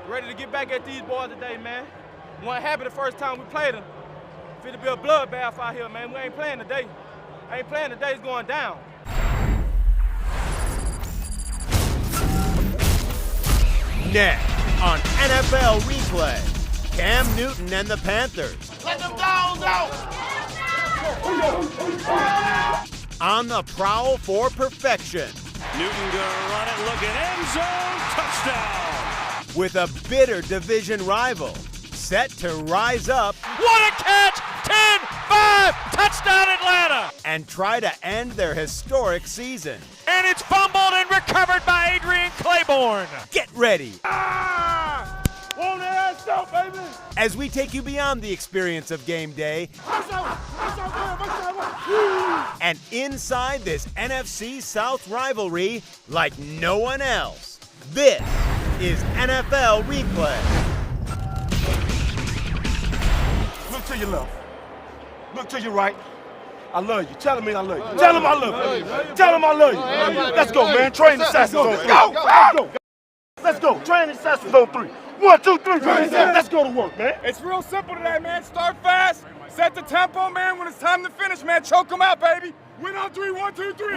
Ready to get back at these boys today, man. Wasn't happy the first time we played them. Fit to be a bloodbath out here, man. We ain't playing today. Ain't playing today, it's going down. Next on NFL Replay, Cam Newton and the Panthers. Let them dogs out! On the prowl for perfection. Newton gonna run it, looking end zone, touchdown! With a bitter division rival, set to rise up. What a catch! 10-5, touchdown Atlanta! And try to end their historic season. And it's fumbled and recovered by Adrian Claiborne. Get ready. Won't that ass out, baby? As we take you beyond the experience of game day and inside this NFC South rivalry like no one else. This is NFL Replay. Look to your left. Look to your right. I love you. Tell him I love you. Tell him I love you. Tell him I love you. Let's go, man. Train the assassins on 3. Go! Let's go. Train the assassins on 3. 1, 2, 3. Let's go to work, man. It's real simple today, man. Start fast, set the tempo, man. When it's time to finish, man, choke them out, baby. Win on 3, 1, 2, 3.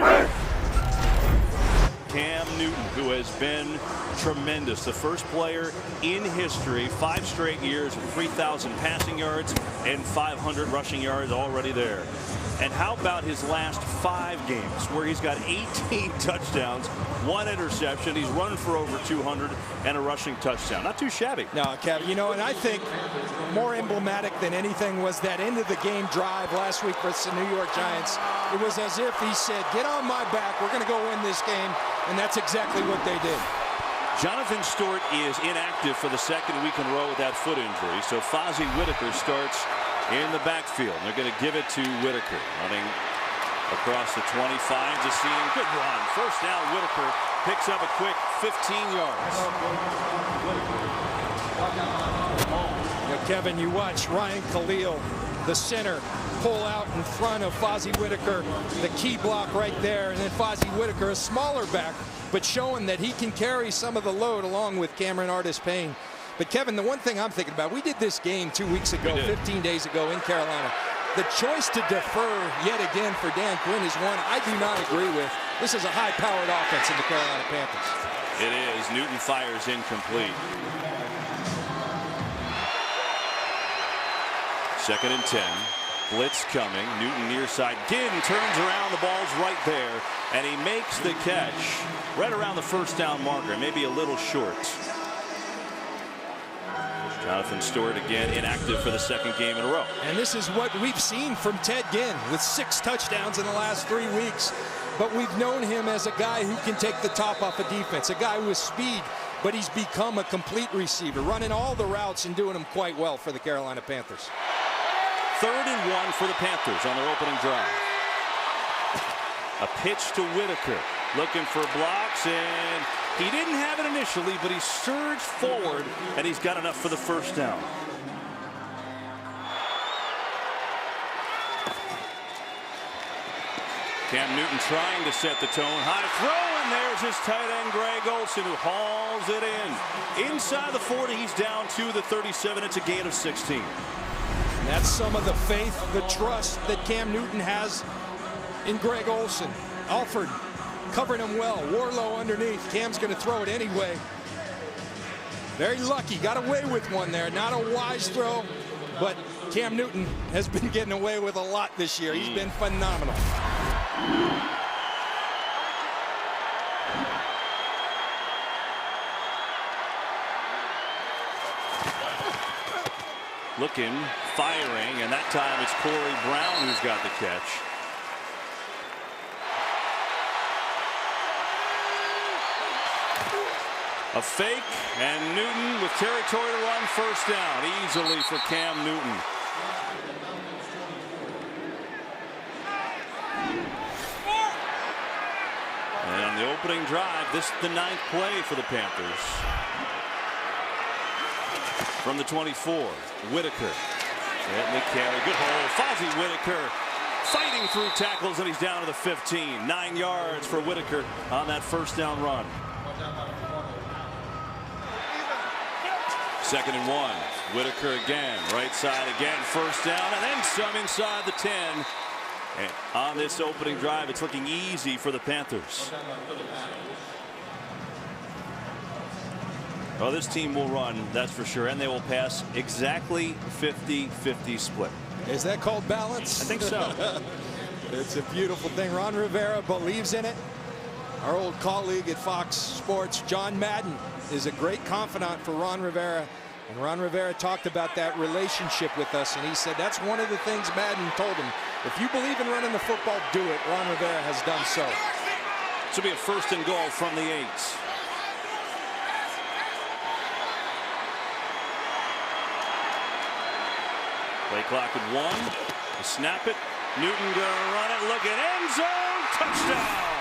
Cam Newton, who has been tremendous, the first player in history, 5 straight years of 3,000 passing yards and 500 rushing yards already there. And how about his last 5 games where he's got 18 touchdowns, 1 interception, he's running for over 200 and a rushing touchdown. Not too shabby. No, Kevin, and I think more emblematic than anything was that end of the game drive last week versus the New York Giants. It was as if he said, get on my back, we're going to go win this game, and that's exactly what they did. Jonathan Stewart is inactive for the 2nd week in a row with that foot injury, so Fozzie Whitaker starts in the backfield. They're going to give it to Whitaker, running across the 20, finds a seam, good run. First down, Whitaker picks up a quick 15 yards. Kevin, you watch Ryan Khalil, the center, pull out in front of Fozzie Whitaker, the key block right there, and then Fozzie Whitaker, a smaller back, but showing that he can carry some of the load along with Cameron Artis-Payne. But Kevin, the one thing I'm thinking about, we did this game 2 weeks ago, 15 days ago in Carolina. The choice to defer yet again for Dan Quinn is one I do not agree with. This is a high-powered offense in the Carolina Panthers. It is. Newton fires incomplete. 2nd and 10. Blitz coming. Newton near side. Ginn turns around. The ball's right there. And he makes the catch right around the first down marker. Maybe a little short. Jonathan Stewart again inactive for the 2nd game in a row. And this is what we've seen from Ted Ginn with 6 touchdowns in the last 3 weeks. But we've known him as a guy who can take the top off a defense, a guy with speed, but he's become a complete receiver, running all the routes and doing them quite well for the Carolina Panthers. 3rd and 1 for the Panthers on their opening drive. A pitch to Whitaker, looking for blocks, and he didn't have it initially, but he surged forward, and he's got enough for the first down. Cam Newton trying to set the tone. High throw, and there's his tight end, Greg Olsen, who hauls it in. Inside the 40, he's down to the 37. It's a gain of 16. And that's some of the faith, the trust that Cam Newton has in Greg Olsen. Alford covering him well. Warlow underneath. Cam's going to throw it anyway. Very lucky. Got away with one there. Not a wise throw, but Cam Newton has been getting away with a lot this year. He's been phenomenal. Looking, firing, and that time it's Corey Brown who's got the catch. A fake, and Newton with territory to run, first down easily for Cam Newton. And on the opening drive, this is the 9th play for the Panthers. From the 24, Whitaker. Getting the carry, good hole. Fozzie Whitaker fighting through tackles, and he's down to the 15. 9 yards for Whitaker on that first down run. 2nd and 1. Whitaker again, right side again, first down, and then some inside the 10. And on this opening drive, it's looking easy for the Panthers. Well, this team will run, that's for sure, and they will pass exactly 50-50 split. Is that called balance? I think so. It's a beautiful thing. Ron Rivera believes in it. Our old colleague at Fox Sports, John Madden, is a great confidant for Ron Rivera. And Ron Rivera talked about that relationship with us, and he said that's one of the things Madden told him. If you believe in running the football, do it. Ron Rivera has done so. This will be a 1st and goal from the 8. Play clock at 1. They snap it. Newton gonna run it. Look at end zone. Touchdown.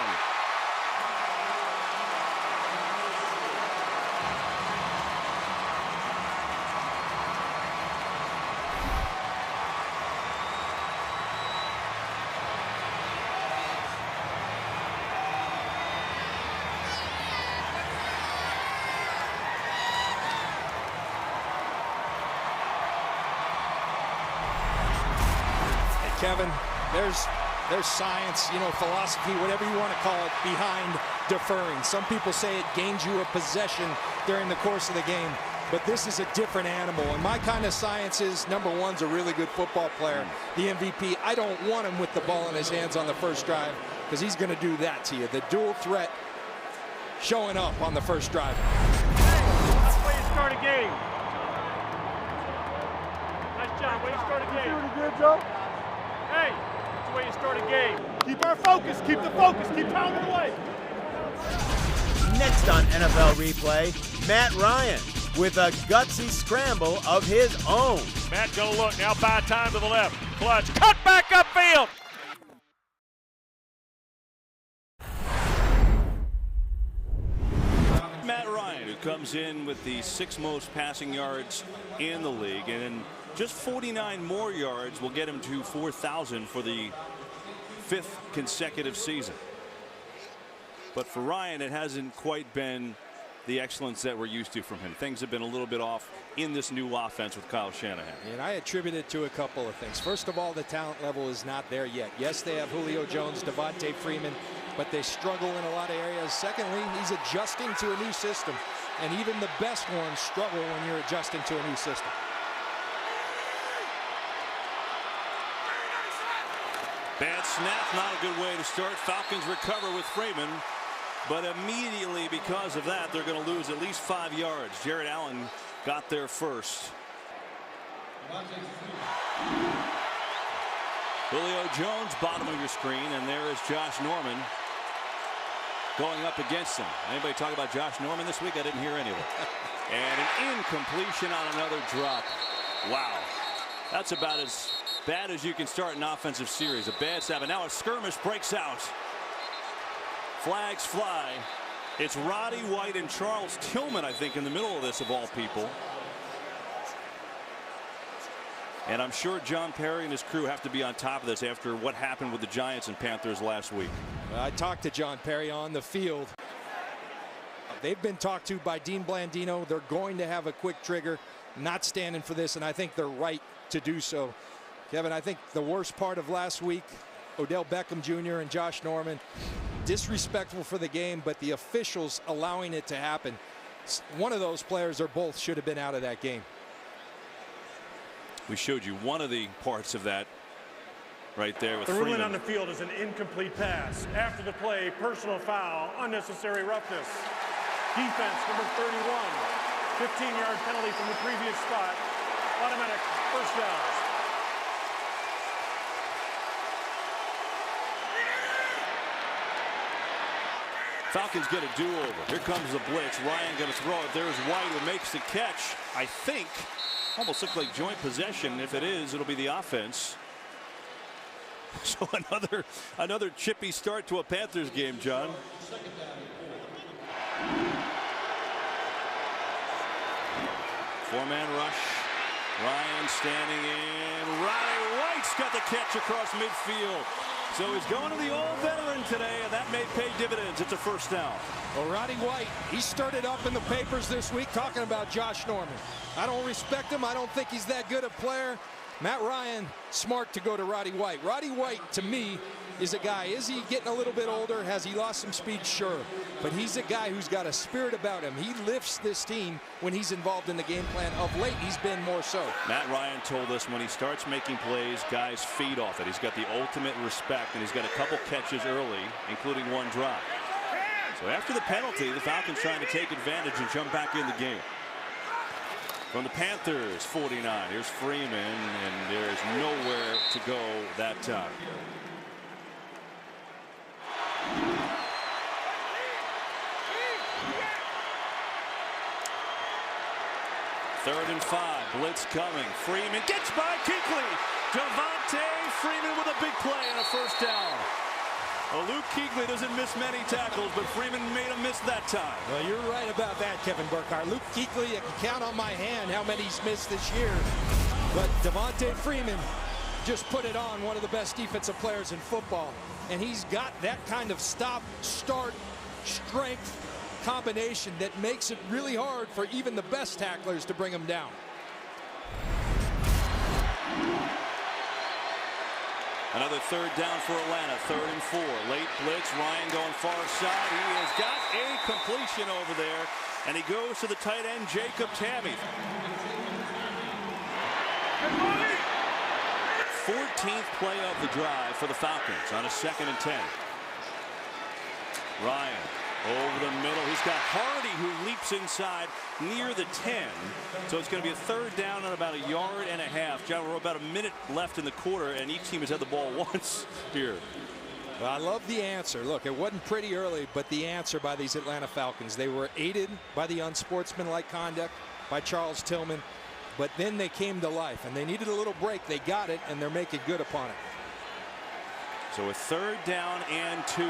Kevin, there's science, you know, philosophy, whatever you want to call it, behind deferring. Some people say it gains you a possession during the course of the game, but this is a different animal. And my kind of science is, number one's a really good football player, the MVP. I don't want him with the ball in his hands on the first drive because he's going to do that to you. The dual threat showing up on the first drive. That's the way you start a game. Nice job. Way you start a game. Doing a good job. Hey, that's the way you start a game. Keep our focus. Keep the focus. Keep pounding away. Next on NFL Replay, Matt Ryan with a gutsy scramble of his own. Matt gonna look now. Buy time to the left. Clutch. Cut back upfield. Matt Ryan, who comes in with the 6th most passing yards in the league, and in just 49 more yards will get him to 4,000 for the 5th consecutive season. But for Ryan, it hasn't quite been the excellence that we're used to from him. Things have been a little bit off in this new offense with Kyle Shanahan. And I attribute it to a couple of things. First of all, the talent level is not there yet. Yes, they have Julio Jones, Devontae Freeman, but they struggle in a lot of areas. Secondly, he's adjusting to a new system. And even the best ones struggle when you're adjusting to a new system. Bad snap, not a good way to start. Falcons recover with Freeman, but immediately because of that, they're going to lose at least 5 yards. Jared Allen got there first. Julio Jones, bottom of your screen, and there is Josh Norman going up against him. Anybody talk about Josh Norman this week? I didn't hear any of it. And an incompletion on another drop. Wow. That's about as bad as you can start an offensive series. A bad snap, and now a skirmish breaks out. Flags fly. It's Roddy White and Charles Tillman, I think, in the middle of this, of all people. And I'm sure John Perry and his crew have to be on top of this after what happened with the Giants and Panthers last week. I talked to John Perry on the field. They've been talked to by Dean Blandino. They're going to have a quick trigger, not standing for this, and I think they're right to do so. Kevin, I think the worst part of last week, Odell Beckham Jr. and Josh Norman, disrespectful for the game, but the officials allowing it to happen. One of those players or both should have been out of that game. We showed you one of the parts of that right there with The Freeman. ruling on the field is an incomplete pass. After the play, personal foul, unnecessary roughness. Defense, number 31. 15-yard penalty from the previous spot. Automatic first down. Falcons get a do-over. Here comes the blitz. Ryan going to throw it. There's White who makes the catch. I think almost looks like joint possession. If it is, it'll be the offense. So another chippy start to a Panthers game, John. Four-man rush. Ryan standing in. Roddy White's got the catch across midfield. So he's going to the all-veteran today, and that may pay dividends. It's a first down. Well, Roddy White, he stirred it up in the papers this week talking about Josh Norman. I don't respect him. I don't think he's that good a player. Matt Ryan, smart to go to Roddy White. Roddy White, to me, is a guy. Is he getting a little bit older? Has he lost some speed? Sure. But he's a guy who's got a spirit about him. He lifts this team when he's involved in the game plan. Of late, he's been more so. Matt Ryan told us when he starts making plays, guys feed off it. He's got the ultimate respect, and he's got a couple catches early, including one drop. So after the penalty, the Falcons trying to take advantage and jump back in the game. From the Panthers, 49. Here's Freeman, and there's nowhere to go that time. Third and 5. Blitz coming. Freeman gets by Kuechly. Devontae Freeman with a big play and a first down. Well, Luke Kuechly doesn't miss many tackles, but Freeman made him miss that time. Well, you're right about that, Kevin Burkhardt. Luke Kuechly, you can count on my hand how many he's missed this year. But Devontae Freeman just put it on, one of the best defensive players in football. And he's got that kind of stop, start, strength combination that makes it really hard for even the best tacklers to bring him down. Another third down for Atlanta. 3rd and 4. Late blitz. Ryan going far side. He has got a completion over there. And he goes to the tight end, Jacob Tamme. 14th play of the drive for the Falcons on a 2nd and 10. Ryan over the middle. He's got Hardy, who leaps inside near the 10. So it's going to be a third down and about 1.5 yards. John, we're about a minute left in the quarter, and each team has had the ball once here. Well, I love the answer. Look, it wasn't pretty early, but the answer by these Atlanta Falcons. They were aided by the unsportsmanlike conduct by Charles Tillman, but then they came to life, and they needed a little break. They got it, and they're making good upon it. So a third down and 2.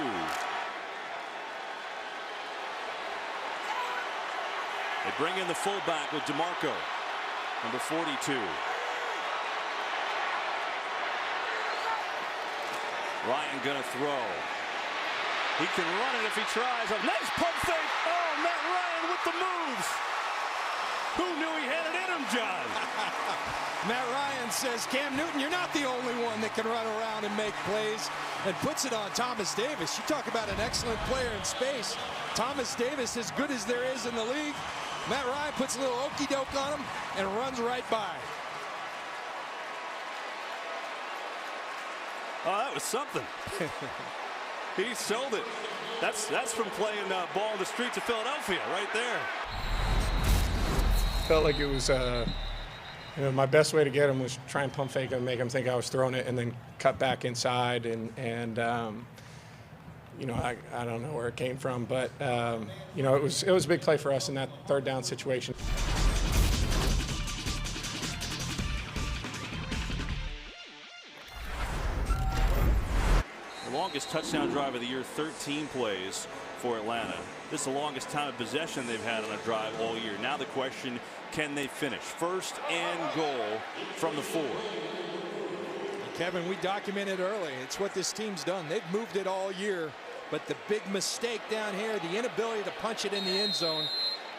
They bring in the fullback with DeMarco, number 42. Ryan gonna throw. He can run it if he tries. A nice pump fake. Oh, Matt Ryan with the moves. Who knew he had it in him, John? Matt Ryan says, Cam Newton, you're not the only one that can run around and make plays, and puts it on Thomas Davis. You talk about an excellent player in space. Thomas Davis, as good as there is in the league. Matt Ryan puts a little okey-doke on him and runs right by. Oh, that was something. He sold it. That's from playing ball in the streets of Philadelphia right there. Felt like it was, my best way to get him was try and pump fake him, make him think I was throwing it, and then cut back inside. I don't know where it came from, but it was a big play for us in that third down situation. The longest touchdown drive of the year, 13 plays for Atlanta. This is the longest time of possession they've had on a drive all year. Now the question, can they finish? 1st and goal from the 4. Kevin, we documented early. It's what this team's done. They've moved it all year, but the big mistake down here, the inability to punch it in the end zone,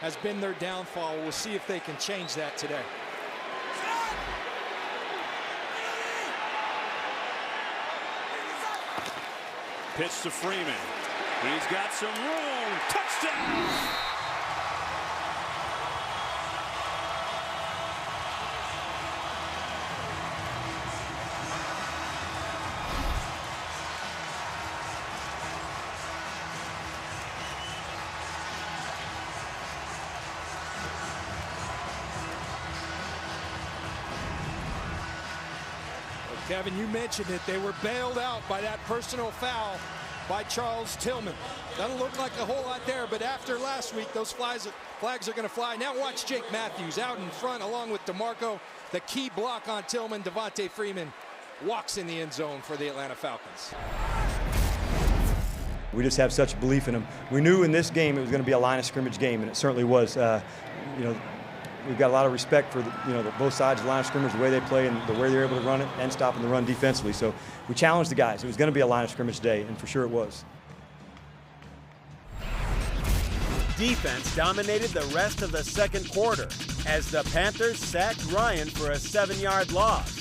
has been their downfall. We'll see if they can change that today. Pitch to Freeman. He's got some room. Touchdown! Kevin, you mentioned it. They were bailed out by that personal foul by Charles Tillman. Doesn't look like a whole lot there, but after last week, those flags are going to fly. Now watch Jake Matthews out in front along with DeMarco. The key block on Tillman. Devontae Freeman walks in the end zone for the Atlanta Falcons. We just have such belief in him. We knew in this game it was going to be a line of scrimmage game, and it certainly was. we've got a lot of respect for both sides of the line of scrimmage, the way they play and the way they're able to run it and stopping the run defensively. So we challenged the guys. It was going to be a line of scrimmage day, and for sure it was. Defense dominated the rest of the second quarter as the Panthers sacked Ryan for a 7-yard loss.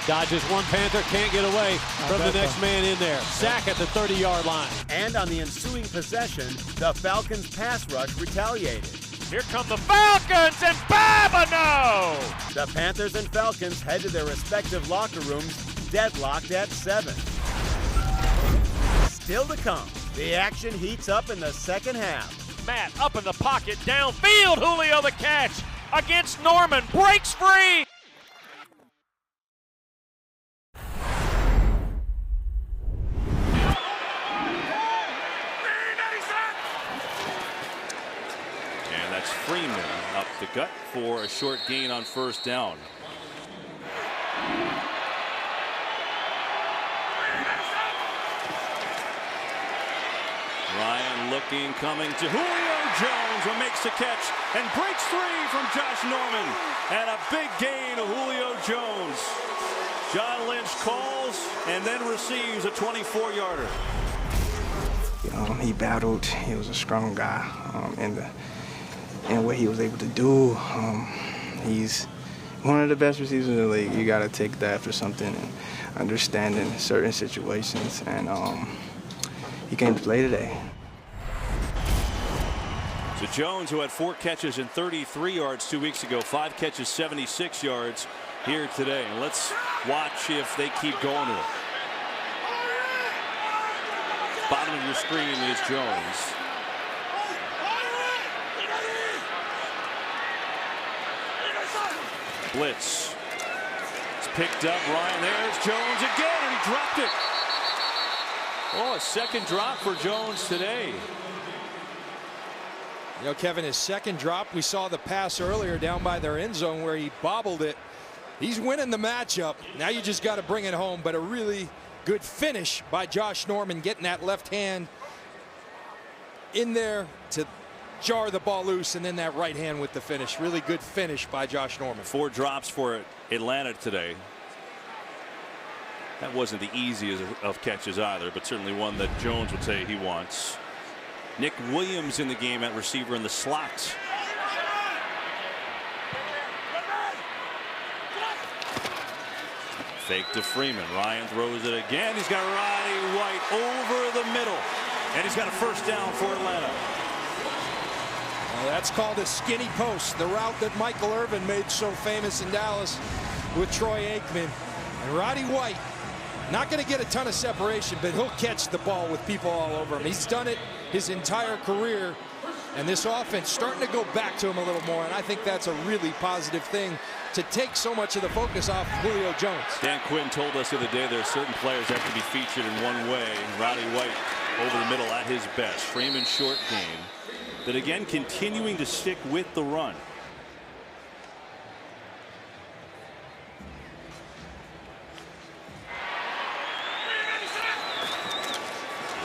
Dodges one Panther, can't get away from the next man in there. Sack at the 30-yard line. And on the ensuing possession, the Falcons pass rush retaliated. Here come the Falcons, and Babino! The Panthers and Falcons head to their respective locker rooms, deadlocked at 7. Still to come, the action heats up in the second half. Matt up in the pocket, downfield, Julio the catch against Norman, breaks free. And that's Freeman up the gut for a short gain on first down. Ryan looking, coming to Julio Jones, who makes the catch and breaks free from Josh Norman. And a big gain of Julio Jones. John Lynch calls and then receives a 24-yarder. He battled. He was a strong guy, and what he was able to do. He's one of the best receivers in the league. You got to take that for something and understanding certain situations. And he came to play today. So Jones, who had 4 catches and 33 yards 2 weeks ago, 5 catches, 76 yards here today. And let's watch if they keep going with it. Bottom of your screen is Jones. Blitz. It's picked up. Ryan, there's Jones again, and he dropped it. Oh, a second drop for Jones today. Kevin, his second drop. We saw the pass earlier down by their end zone where he bobbled it. He's winning the matchup. Now you just got to bring it home, but a really good finish by Josh Norman, getting that left hand in there to jar the ball loose, and then that right hand with the finish. Really good finish by Josh Norman. 4 drops for Atlanta today. That wasn't the easiest of catches either, but certainly one that Jones would say he wants. Nick Williams in the game at receiver in the slot. Fake to Freeman. Ryan throws it again. He's got Roddy White over the middle. And he's got a first down for Atlanta. Well, that's called a skinny post. The route that Michael Irvin made so famous in Dallas with Troy Aikman. And Roddy White, not going to get a ton of separation, but he'll catch the ball with people all over him. He's done it his entire career. And this offense starting to go back to him a little more. And I think that's a really positive thing, to take so much of the focus off Julio Jones. Dan Quinn told us the other day there are certain players that have to be featured in one way. Roddy White over the middle at his best. Freeman short game. That again continuing to stick with the run.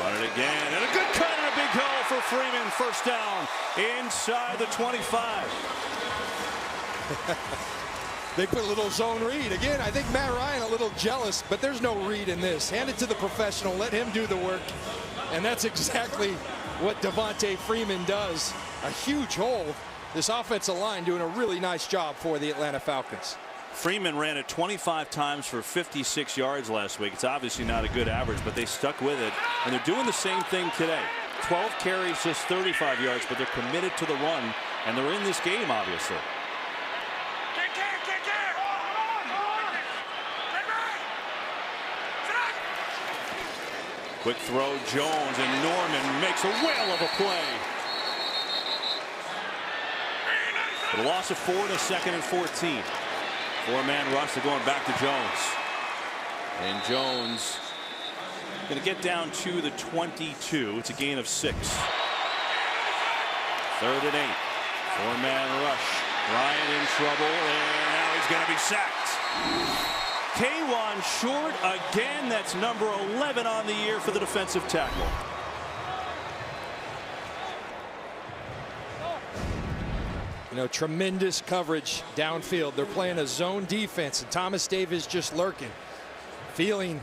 Run it again, and a good cut and a big hole for Freeman. First down inside the 25. They put a little zone read. Again, I think Matt Ryan a little jealous, but there's no read in this. Hand it to the professional, let him do the work. And that's exactly what Devontae Freeman does. A huge hole. This offensive line doing a really nice job for the Atlanta Falcons. Freeman ran it 25 times for 56 yards last week. It's obviously not a good average, but they stuck with it. And they're doing the same thing today. 12 carries, just 35 yards, but they're committed to the run, and they're in this game, obviously. Quick throw, Jones, and Norman makes a whale of a play. The loss of 4 to second and 14. 4-man rush, they're going back to Jones. And Jones going to get down to the 22. It's a gain of 6. 3rd and 8. 4-man rush. Ryan in trouble, and now he's going to be sacked. K1 short again. That's number 11 on the year for the defensive tackle. You know, tremendous coverage downfield. They're playing a zone defense, and Thomas Davis just lurking, feeling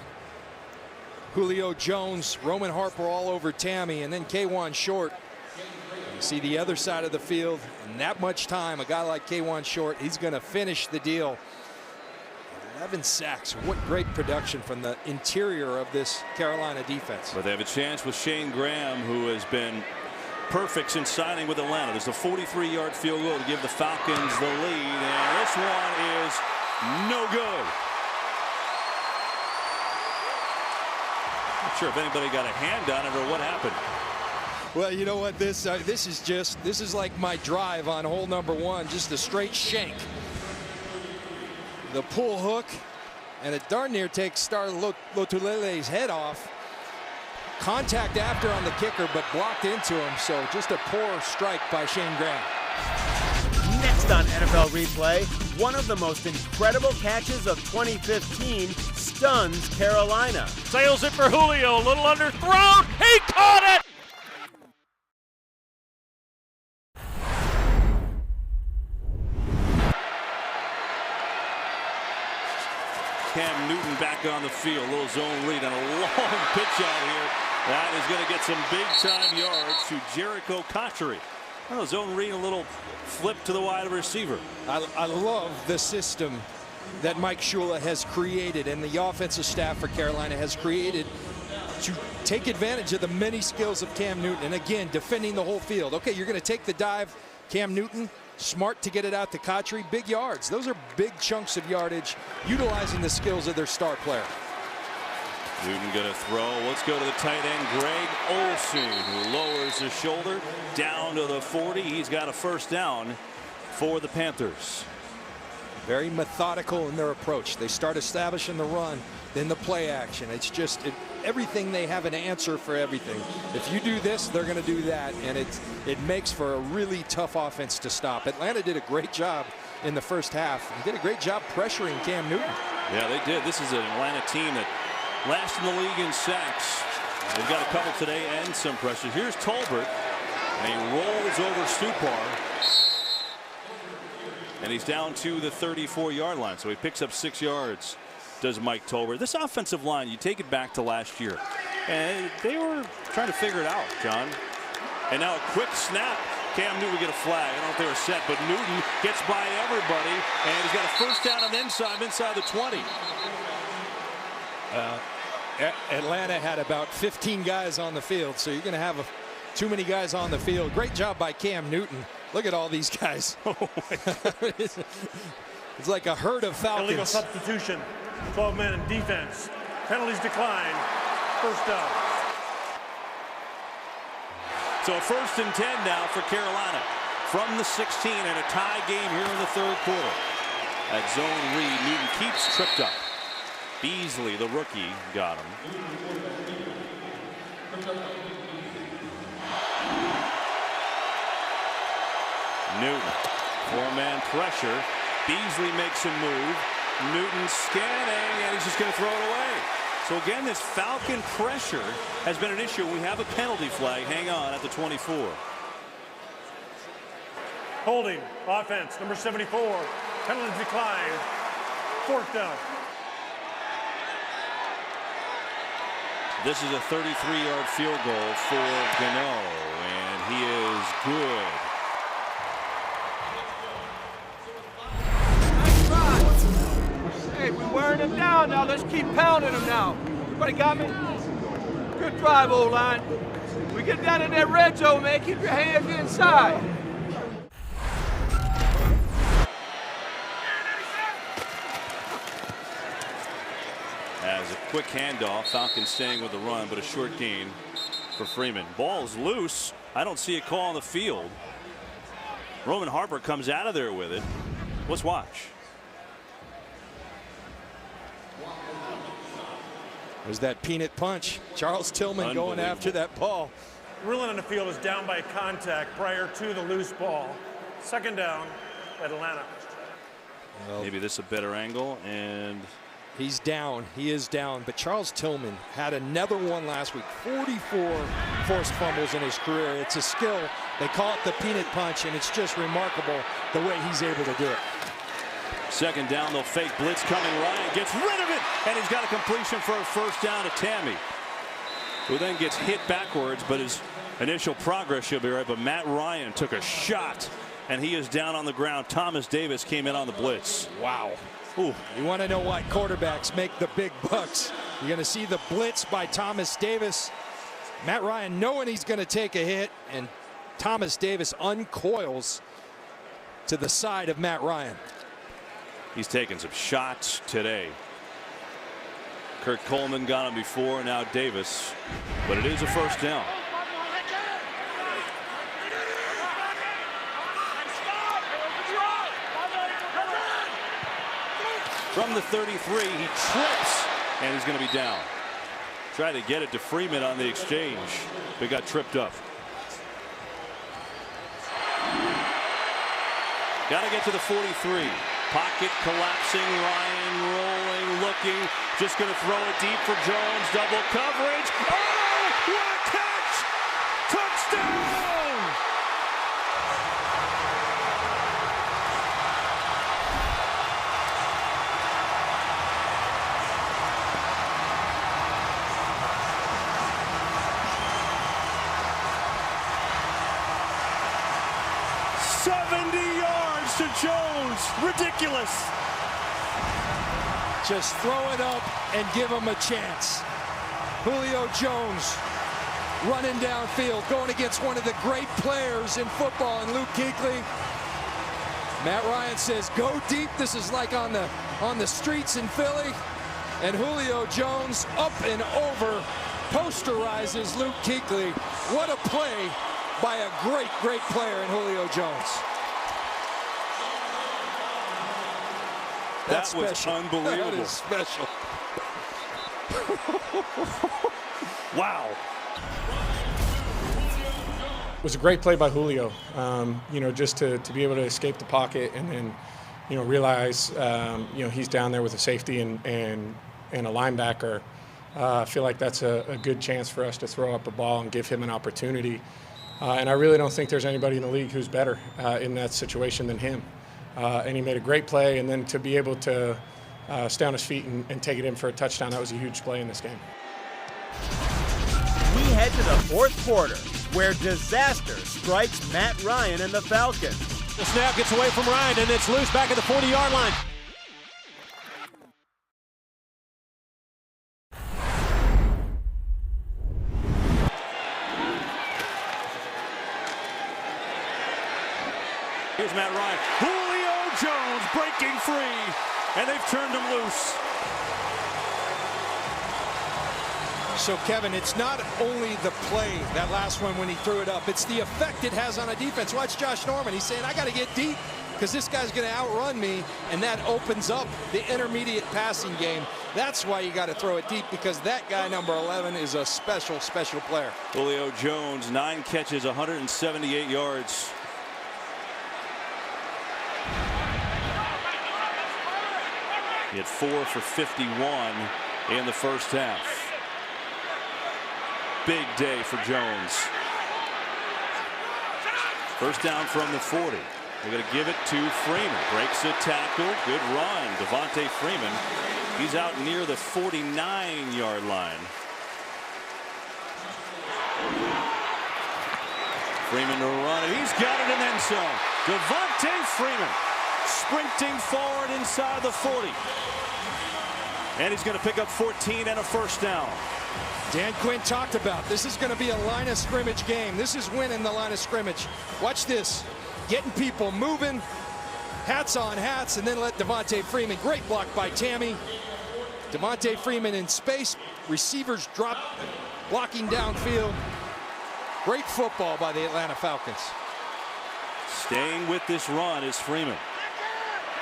Julio Jones, Roman Harper all over Tammy, and then K'Wan Short. You see the other side of the field, and that much time, a guy like K'Wan Short, he's going to finish the deal. 11 sacks. What great production from the interior of this Carolina defense. But they have a chance with Shane Graham, who has been perfect since signing with Atlanta. There's a 43-yard field goal to give the Falcons the lead, and this one is no good. Not sure if anybody got a hand on it or what happened. Well, you know what, this is like my drive on hole number 1, just a straight shank. The pull hook, and it darn near takes Star Lotulelei's head off. Contact after on the kicker, but blocked into him, so just a poor strike by Shane Graham. Next on NFL Replay, one of the most incredible catches of 2015 stuns Carolina. Sails it for Julio, a little underthrown. He caught it! Cam Newton back on the field. A little zone read on a long pitch out here. That is going to get some big-time yards to Jericho Cotchery. Oh, zone read, a little flip to the wide receiver. I love the system that Mike Shula has created and the offensive staff for Carolina has created to take advantage of the many skills of Cam Newton. And again, defending the whole field. Okay, you're going to take the dive, Cam Newton. Smart to get it out to Cotchery. Big yards. Those are big chunks of yardage, utilizing the skills of their star player. Newton going to throw. Let's go to the tight end, Greg Olsen, who lowers his shoulder down to the 40. He's got a first down for the Panthers. Very methodical in their approach. They start establishing the run, then the play action. It's just everything. They have an answer for everything. If you do this, they're going to do that, and it makes for a really tough offense to stop. Atlanta did a great job in the first half and did a great job pressuring Cam Newton. Yeah, they did. This is an Atlanta team that last in the league in sacks. They've got a couple today and some pressure. Here's Tolbert, and he rolls over Stupar. And he's down to the 34-yard line, so he picks up 6 yards, does Mike Tolbert. This offensive line, you take it back to last year, and they were trying to figure it out, John. And now a quick snap. Cam Newton will get a flag. I don't know if they were set, but Newton gets by everybody, and he's got a first down on the inside the 20. Atlanta had about 15 guys on the field, so you're going to have too many guys on the field. Great job by Cam Newton. Look at all these guys. It's like a herd of Falcons. Illegal substitution. 12 men in defense. Penalties decline. First down. So a 1st and 10 now for Carolina from the 16, and a tie game here in the 3rd quarter. At zone read, Newton keeps tripped up. Beasley, the rookie, got him. Newton, 4-man pressure. Beasley makes a move. Newton scanning, and he's just going to throw it away. So again, this Falcon pressure has been an issue. We have a penalty flag. Hang on at the 24. Holding. Offense. Number 74. Penalties decline. 4th down. This is a 33-yard field goal for Gano, and he is good. Hey, we're wearing him down now. Let's keep pounding him now. Everybody got me? Good drive, O-line. We get down in that red zone, man. Keep your hands inside. As a quick handoff, Falcons staying with the run, but a short gain for Freeman. Ball's loose. I don't see a call on the field. Roman Harper comes out of there with it. Let's watch. There's that peanut punch. Charles Tillman going after that ball. Ruling on the field is down by contact prior to the loose ball. 2nd down, Atlanta. Well, maybe this a better angle, and He's down. He is down. But Charles Tillman had another one last week. 44 forced fumbles in his career. It's a skill. They call it the peanut punch, and it's just remarkable the way he's able to do it. Second down, they'll fake blitz coming. Ryan gets rid of it, and he's got a completion for a first down to Tammy, who then gets hit backwards, but his initial progress should be right. But Matt Ryan took a shot, and he is down on the ground. Thomas Davis came in on the blitz. Wow. Ooh. You want to know why quarterbacks make the big bucks? You're going to see the blitz by Thomas Davis. Matt Ryan knowing he's going to take a hit, and Thomas Davis uncoils to the side of Matt Ryan. He's taken some shots today. Kurt Coleman got him before, now Davis, but it is a first down. From the 33, he trips, and he's going to be down. Tried to get it to Freeman on the exchange, but got tripped up. Got to get to the 43. Pocket collapsing, Ryan rolling, looking, just going to throw it deep for Jones, double coverage. Oh, what a catch! Touchdown! To Jones, ridiculous. Just throw it up and give him a chance. Julio Jones running downfield, going against one of the great players in football, and Luke Kuechly. Matt Ryan says, go deep. This is like on the streets in Philly. And Julio Jones up and over, posterizes Luke Kuechly. What a play by a great, great player in Julio Jones. That was unbelievable. That is special. Wow. It was a great play by Julio. You know, just to be able to escape the pocket and then, you know, realize, you know, he's down there with a safety and a linebacker. I feel like that's a good chance for us to throw up a ball and give him an opportunity. And I really don't think there's anybody in the league who's better in that situation than him. And he made a great play, and then to be able to stay on his feet and take it in for a touchdown, that was a huge play in this game. We head to the fourth quarter, where disaster strikes Matt Ryan and the Falcons. The snap gets away from Ryan, and it's loose back at the 40-yard line. Here's Matt Ryan. Julio Jones breaking free, and they've turned him loose. So, Kevin, it's not only the play, that last one when he threw it up, it's the effect it has on a defense. Watch Josh Norman. He's saying, I got to get deep because this guy's going to outrun me, and that opens up the intermediate passing game. That's why you got to throw it deep, because that guy, number 11, is a special, special player. Julio Jones, 9 catches, 178 yards. He had 4 for 51 in the first half. Big day for Jones. First down from the 40. They're going to give it to Freeman. Breaks a tackle. Good run. Devontae Freeman. He's out near the 49-yard line. Freeman to run it. He's got it in end zone. Devontae Freeman sprinting forward inside the 40. And he's going to pick up 14 and a first down. Dan Quinn talked about this is going to be a line of scrimmage game. This is winning the line of scrimmage. Watch this. Getting people moving. Hats on hats, and then let Devontae Freeman. Great block by Tammy. Devontae Freeman in space. Receivers drop, blocking downfield. Great football by the Atlanta Falcons. Staying with this run is Freeman.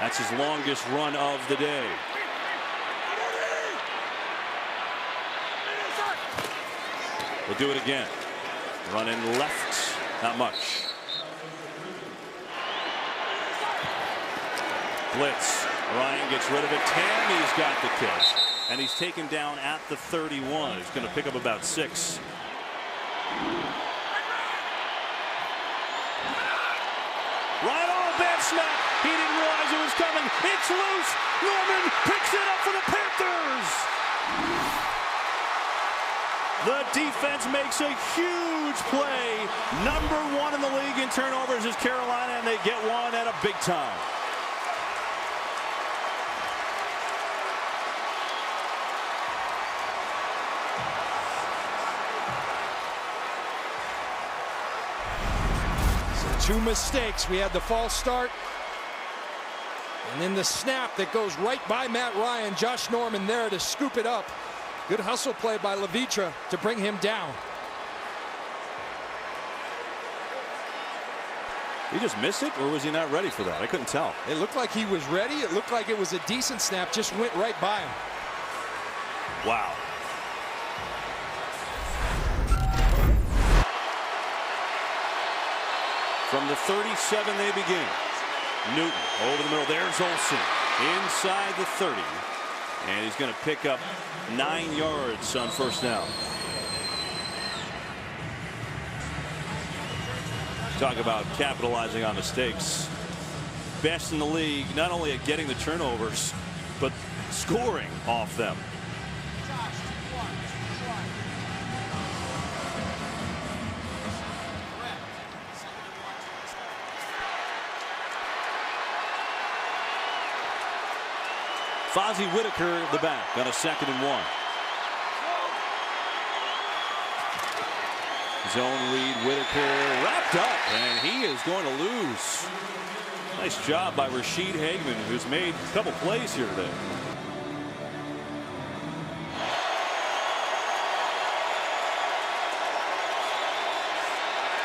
That's his longest run of the day. We'll do it again. Running left, not much. Blitz. Ryan gets rid of it. Tammy's got the catch, and he's taken down at the 31. He's going to pick up about 6. Ryan, oh, bad snap. He didn't realize it was coming. It's loose. Norman picks it up for the Panthers. The defense makes a huge play. Number 1 in the league in turnovers is Carolina, and they get one at a big time. So 2 mistakes. We had the false start, and then the snap that goes right by Matt Ryan. Josh Norman there to scoop it up. Good hustle play by Levitra to bring him down. He just missed it, or was he not ready for that? I couldn't tell. It looked like he was ready. It looked like it was a decent snap. Just went right by him. Wow. From the 37 they begin. Newton over the middle. There's Olsen inside the 30. And he's going to pick up 9 yards on first down. Talk about capitalizing on mistakes. Best in the league, not only at getting the turnovers, but scoring off them. Fozzie Whitaker, the back, on a 2nd and 1. Zone read, Whitaker wrapped up, and he is going to lose. Nice job by Rashid Hageman, who's made a couple plays here today.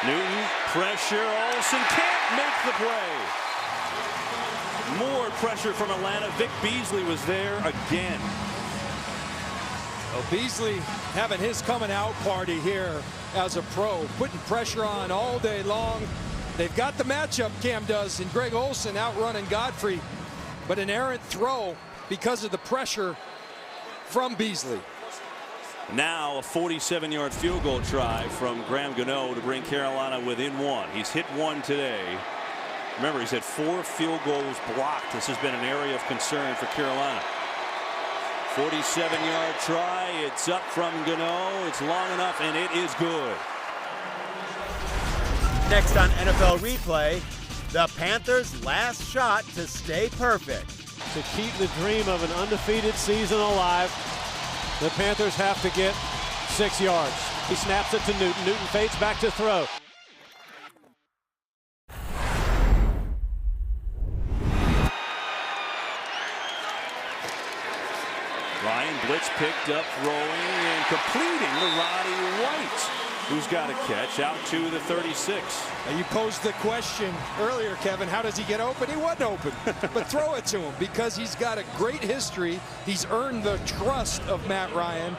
Newton, pressure, Olsen can't make the play. More pressure from Atlanta. Vic Beasley was there again. Well, Beasley having his coming out party here as a pro, putting pressure on all day long. They've got the matchup, Cam does, and Greg Olsen outrunning Godfrey, but an errant throw because of the pressure from Beasley. Now a 47-yard field goal try from Graham Gano to bring Carolina within 1. He's hit 1 today. Remember, he's had 4 field goals blocked. This has been an area of concern for Carolina. 47-yard try. It's up from Gano. It's long enough, and it is good. Next on NFL Replay, the Panthers' last shot to stay perfect. To keep the dream of an undefeated season alive, the Panthers have to get 6 yards. He snaps it to Newton. Newton fades back to throw. Ryan blitz picked up, throwing and completing to Roddy White, who's got a catch out to the 36. Now you posed the question earlier, Kevin, how does he get open? He wasn't open, but throw it to him because he's got a great history. He's earned the trust of Matt Ryan.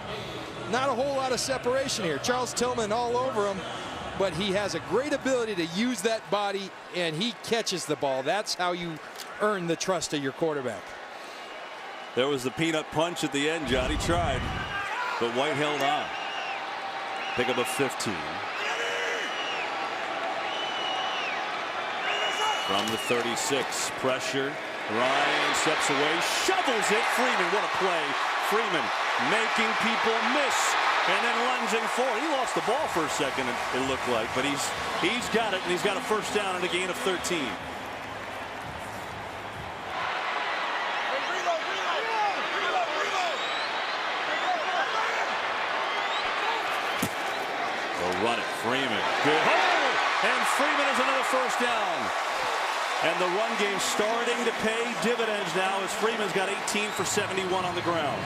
Not a whole lot of separation here. Charles Tillman all over him, but he has a great ability to use that body, and he catches the ball. That's how you earn the trust of your quarterback. There was the peanut punch at the end, John. He tried, but White held on. Pick up a 15. From the 36, pressure. Ryan steps away, shovels it. Freeman, what a play. Freeman making people miss and then lunging forward. He lost the ball for a second, it looked like, but he's got it, and he's got a first down and a gain of 13. Run it, Freeman. Good. Oh! And Freeman is another first down. And the run game starting to pay dividends now as Freeman's got 18 for 71 on the ground.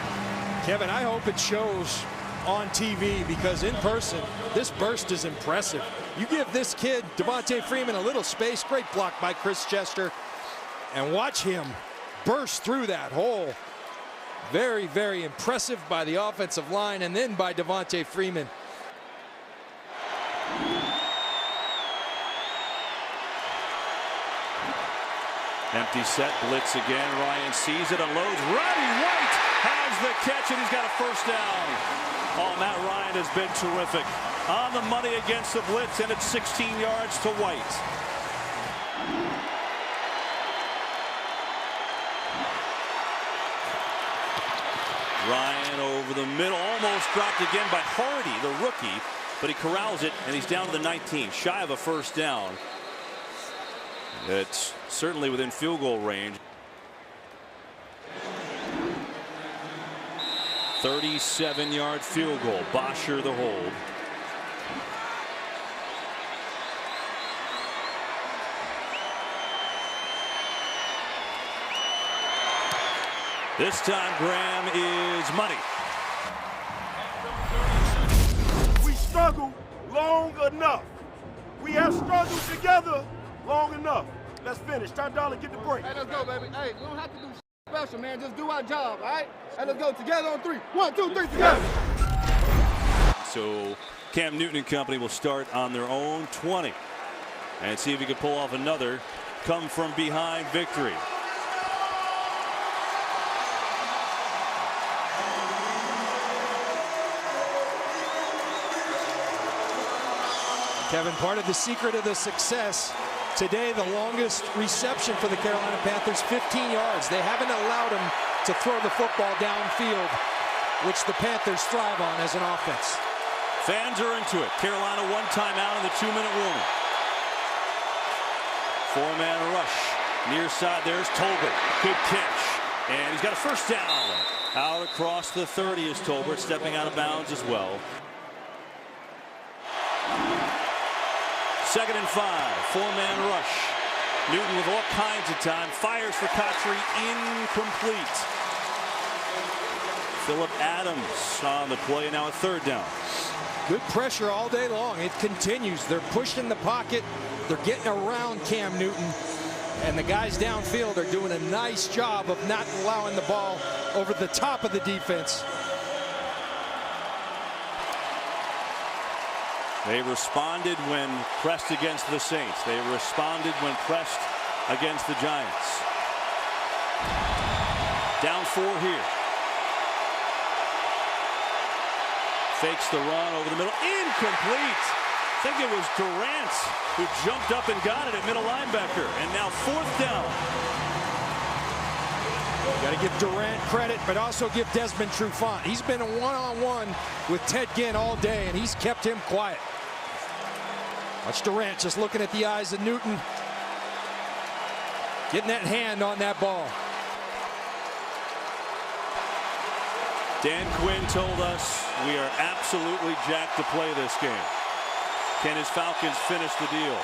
Kevin, I hope it shows on TV because in person, this burst is impressive. You give this kid, Devontae Freeman, a little space. Great block by Chris Chester. And watch him burst through that hole. Very, very impressive by the offensive line and then by Devontae Freeman. Empty set, blitz again. Ryan sees it, unloads. Roddy White has the catch, and he's got a first down. Oh, Matt Ryan has been terrific. On the money against the blitz, and it's 16 yards to White. Ryan over the middle, almost dropped again by Hardy, the rookie, but he corrals it, and he's down to the 19, shy of a first down. It's certainly within field goal range. 37-yard field goal. Bosher the hold. This time Graham is money. We struggle long enough. We have struggled together long enough. Let's finish. Ty Dollar, get the break. Hey, let's go, baby. Hey, we don't have to do special, man. Just do our job, all right? Hey, let's go together on 3. 1, 2, 3, together. So Cam Newton and company will start on their own 20 and see if he can pull off another come from behind victory. Kevin, part of the secret of the success today, the longest reception for the Carolina Panthers, 15 yards. They haven't allowed him to throw the football downfield, which the Panthers thrive on as an offense. Fans are into it. Carolina 1 timeout in the 2-minute warning. 4-man rush. Near side, there's Tolbert. Good catch. And he's got a first down. Out across the 30 is Tolbert, stepping out of bounds as well. 2nd and 5, 4-man rush. Newton with all kinds of time, fires for Cotchery, incomplete. Phillip Adams on the play, now a 3rd down. Good pressure all day long. It continues. They're pushing the pocket. They're getting around Cam Newton. And the guys downfield are doing a nice job of not allowing the ball over the top of the defense. They responded when pressed against the Saints. They responded when pressed against the Giants. Down 4 here. Fakes the run over the middle. Incomplete. I think it was Durant who jumped up and got it at middle linebacker. And now 4th down. Got to give Durant credit, but also give Desmond Trufant. He's been a one-on-one with Ted Ginn all day, and he's kept him quiet. Watch Durant just looking at the eyes of Newton. Getting that hand on that ball. Dan Quinn told us we are absolutely jacked to play this game. Can his Falcons finish the deal?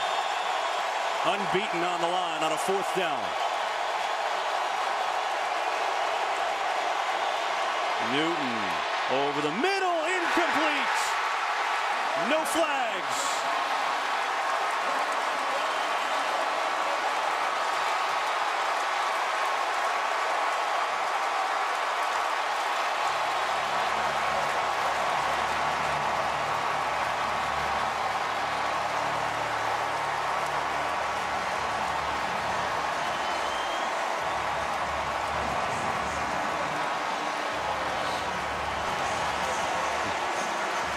Unbeaten on the line on a 4th down. Newton over the middle, incomplete. No flags.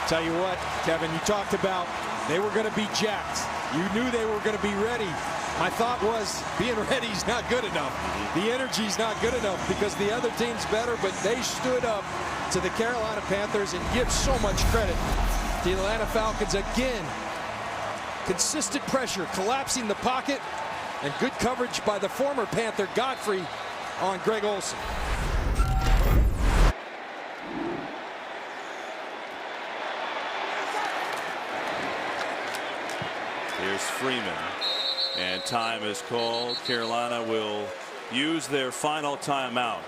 Tell you what, Kevin, you talked about they were going to be jacked. You knew they were going to be ready. My thought was being ready is not good enough. The energy's not good enough because the other team's better, but they stood up to the Carolina Panthers and give so much credit to the Atlanta Falcons again. Consistent pressure, collapsing the pocket, and good coverage by the former Panther Godfrey on Greg Olsen. Here's Freeman, and time is called. Carolina will use their final timeout.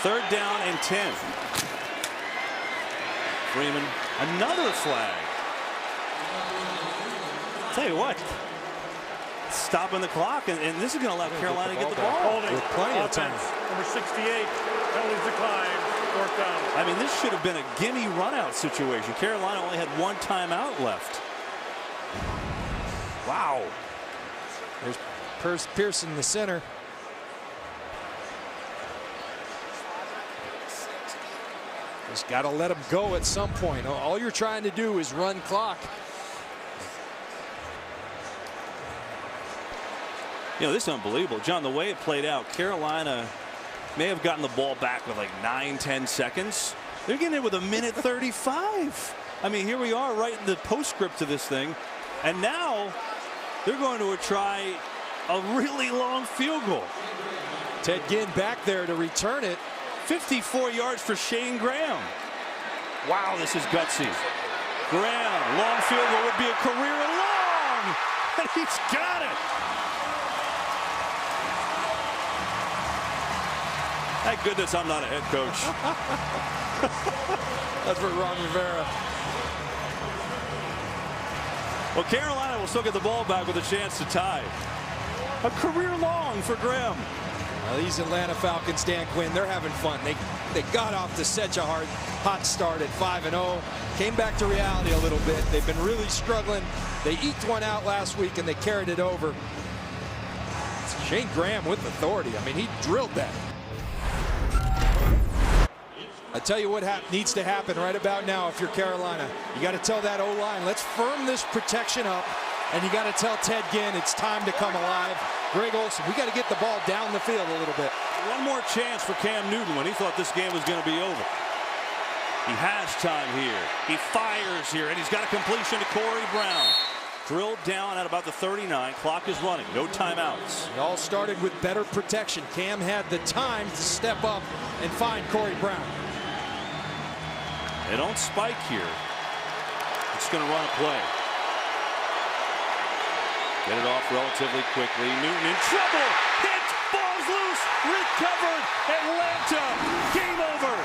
3rd down and 10. Freeman, another flag. Tell you what, stopping the clock, and this is going to allow Carolina to get the ball. Holding. With plenty of time. Number 68, penalties declined. 4th down. I mean, this should have been a gimme run-out situation. Carolina only had 1 timeout left. Wow. There's Pearson, the center. Just got to let him go at some point. All you're trying to do is run clock. You know, this is unbelievable. John, the way it played out, Carolina may have gotten the ball back with like 9-10 seconds. They're getting it with 1:35. I mean, here we are right in the postscript to this thing. And now they're going to try a really long field goal. Ted Ginn back there to return it. 54 yards for Shane Graham. Wow, this is gutsy. Graham, long field goal would be a career long. And he's got it. Thank goodness I'm not a head coach. That's for Ron Rivera. Well, Carolina will still get the ball back with a chance to tie. A career long for Graham. These Atlanta Falcons, Dan Quinn, they're having fun. They got off to such a hot start at 5-0. Came back to reality a little bit. They've been really struggling. They eked one out last week and they carried it over. It's Shane Graham with authority. I mean, he drilled that. I tell you what needs to happen right about now if you're Carolina. You got to tell that O-line, let's firm this protection up. And you got to tell Ted Ginn it's time to come alive. Greg Olsen, we got to get the ball down the field a little bit. One more chance for Cam Newton when he thought this game was going to be over. He has time here. He fires here, and he's got a completion to Corey Brown. Drilled down at about the 39. Clock is running. No timeouts. It all started with better protection. Cam had the time to step up and find Corey Brown. They don't spike here. It's going to run a play. Get it off relatively quickly. Newton in trouble. Hit. Ball's loose. Recovered. Atlanta. Game over.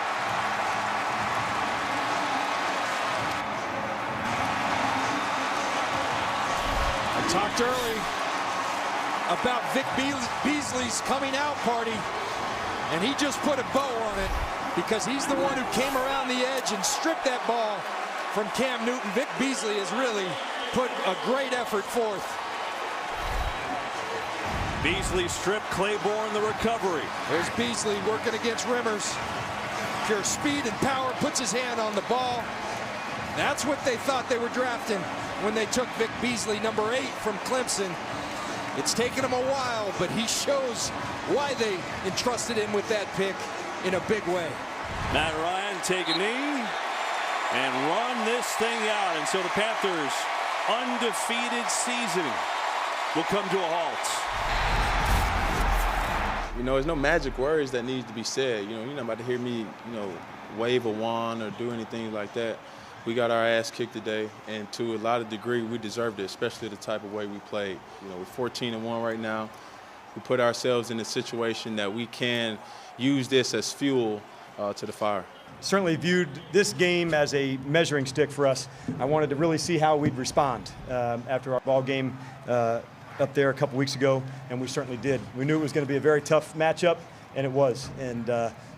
I talked early about Vic Beasley's coming out party, and he just put a bow on it because he's the one who came around the edge and stripped that ball from Cam Newton. Vic Beasley has really put a great effort forth. Beasley stripped, Claiborne the recovery. There's Beasley working against Rimmers. Pure speed and power, puts his hand on the ball. That's what they thought they were drafting when they took Vic Beasley, number 8 from Clemson. It's taken him a while, but he shows why they entrusted him with that pick in a big way. Matt Ryan take a knee and run this thing out. And so the Panthers' undefeated season will come to a halt. You know, there's no magic words that needs to be said. You know, you're not about to hear me, wave a wand or do anything like that. We got our ass kicked today, and to a lot of degree, we deserved it, especially the type of way we played. You know, we're 14-1 right now. We put ourselves in a situation that we can use this as fuel to the fire. Certainly viewed this game as a measuring stick for us. I wanted to really see how we'd respond after our ball game up there a couple weeks ago, and we certainly did. We knew it was going to be a very tough matchup, and it was. And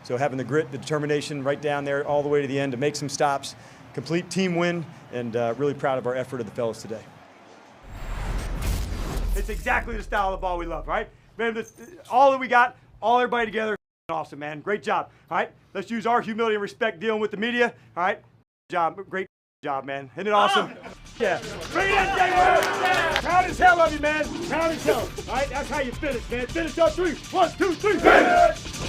so having the grit, the determination right down there all the way to the end to make some stops, complete team win, and really proud of our effort of the fellas today. It's exactly the style of ball we love, right? Man, all that we got, all everybody together, awesome, man. Great job, all right? Let's use our humility and respect dealing with the media, all right? Great job, man. Isn't it awesome? Yeah. Bring it in, Jay. Proud as hell of you, man. Proud as hell. All right, that's how you finish, man. Finish up 3. 1, 2, 3. Finish!